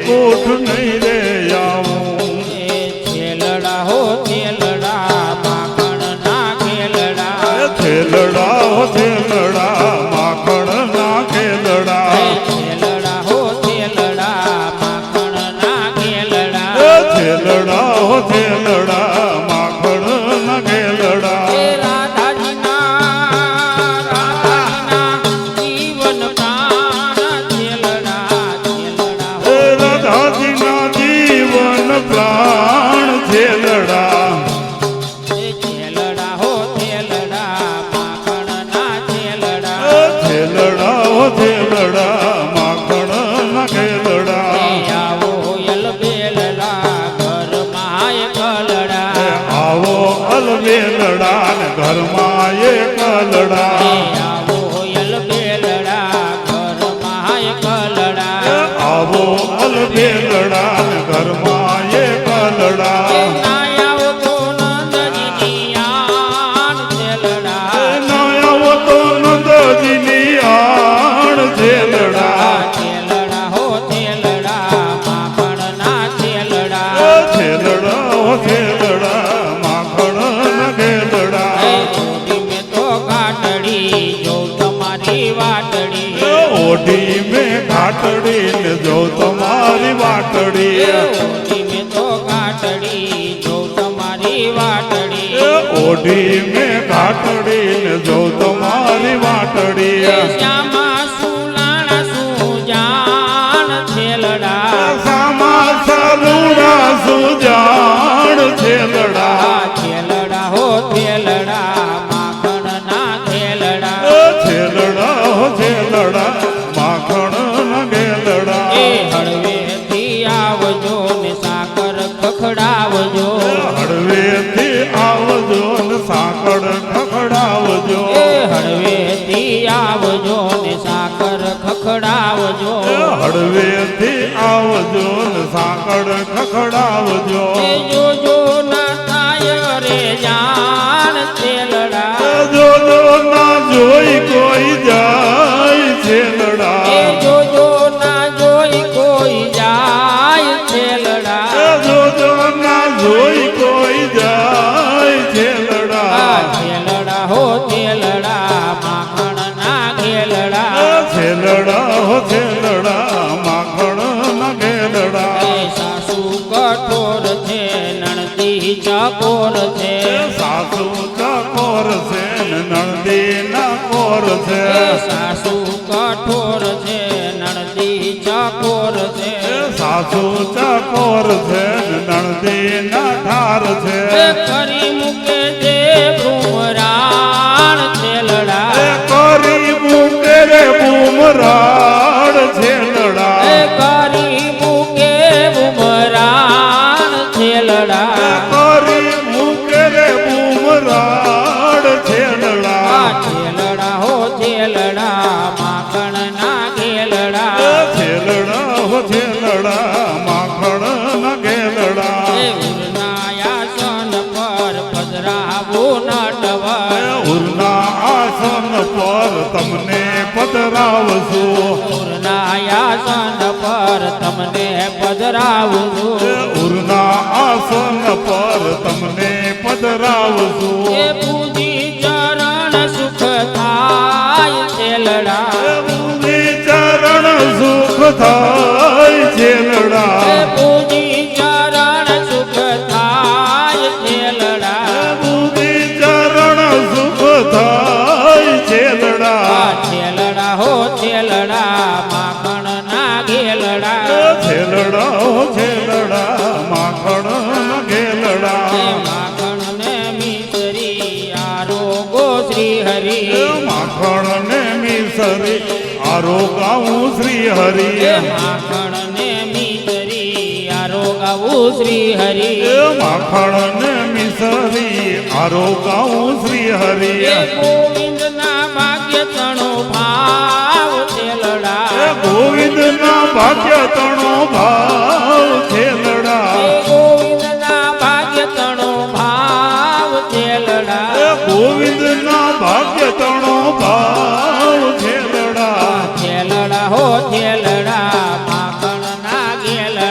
કૂઠ નહીં રે આવું છેલડા હો છેલડા માખણ ના ખેલડા છેલડા હો છેલડા માખણ ના ખેલડા છેલડા હો છેલડા માખણ ના ખેલડા છેલડા હો છેલડા માખણ ના ખેલડા જીવન પ્રાણ છેલડા છેલડા હો રાધાજીના જીવન પ્રાણ છેલડા છેલડા હો છેલડા માખણ ના છેલડા છેલડા હો છેલડા માખણ ના ખેલડા આવો યલ બેલડા ઘર માય કલડા આવો અલવેલડા ને ઘરમાં એ કલડા આવો યલ બેલડા ઘર માય કલડા આવો અલવેલડા ને ઘરમાં એ કલડા આવો તો નંદજીની આણ છેલડા આવો તો નંદજીની આણ છેલડા છેલડા હો છેલડા માખણ ના છેલડા છેલડા હો છેલડા માખણ ના ખેલડા ઓઢી મેં તો કાટડી જો તમારી વાટડી ઓઢી મેં ઘાટડી ને જો તમારી વાટડી ઓઢી મેં તો કાટડી જો તમારી વાટડી ઓઢી મેં ઘાટડી ને જો તમારી વાટડી શ્યામા સુલાણા સુજાણ છેલડા સામા સાલુડા સુજાણ છેલડા છેલડા હો છેલડા માખણ ના ખેલડા છેલડા હો છેલડા માખણ ના ખેલડા એ હળવેથી આવજો ને સાકર ખખડાવજો હળવેથી આવજો ને સાકળ ખખડાવજો એ હળવેથી આવજો ને સાકર ખખડાવજો હળવેથી આવજો ને સાકળ ખખડાવજો એ જોજો ના થાય રે જાણ છેલડા જોજો ના જોઈ કોઈ જાય છેલડા એ જોજો ના જોઈ કોઈ જાય છેલડા જોજો ના જોઈ કોઈ જાય છેલડા છેલડા હો છેલડા માખણ ના ખેલડા છેલડા હો છેલડા માખણ ના ખેલડા એ સાસુ કઠોર છે નણદી ચકોર છે સાસુ ચકોર છે ને નણદી ના કોર છે એ સાસુ કઠોર છે નણદી ચકોર છે સાસુ ચકોર છે ને નણદી ના ઠાર છે એ કરી મૂકે છે ભ્રુમરાણ છેલડા કરી મૂકે રે બુમરાડ છેલડા એ કરી મૂકે ભ્રુમરાણ છેલડા કરી મૂકે રે બુમરાડ છેલડા છેલડા હો છેલડા માખણ ના ખેલડા છેલડા હો છેલડા માખણ ના ખેલડા એ ઉરનાયાસન પર પધરાવો નટવર ઉરના આસન પર તમને પધરાવશું ઉરનાયાસન પર તમને પધરાવું ઉરના આસન પર તમને પધરાવશું એ પૂજી ચરણ સુખ થાય છેલડા ભૂમિ ચરણ સુખ થાય છેલડા એ પૂજી ચરણ સુખ થાય છેલડા ભૂમિ ચરણ સુખ થાય છેલડા છેલડા હો છેલડા માખણ ના ઘેલડા છેલડા હો છેલડા માખણ ના ઘેલડા માખણ ને મિસરી આરોગો શ્રી હરિ માખણ ને મિસરી આરોગાવું શ્રી હરિ માખણ ને મિસરી આરોગાવું શ્રી હરિ માખણ ને મિસરી આરોગાવું શ્રી હરિ ગોવિંદ ના ભાગ્ય તણો ભાવ છેલડા ગોવિંદ ના ભાગ્ય તણો ભાવ છેલડા ગોવિંદ ના ભાગ્ય તણો ભાવ છેલડા ગોવિંદ ના ભાગ્ય તણો ભાવ છેલડા છેલડા હો છેલડા માખણ ના ઘેલડા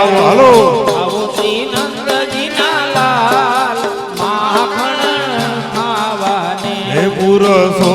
આવો હાલો આવો શ્રી નંદજીના લાલ માખણ ખાવાને હે પુરુષો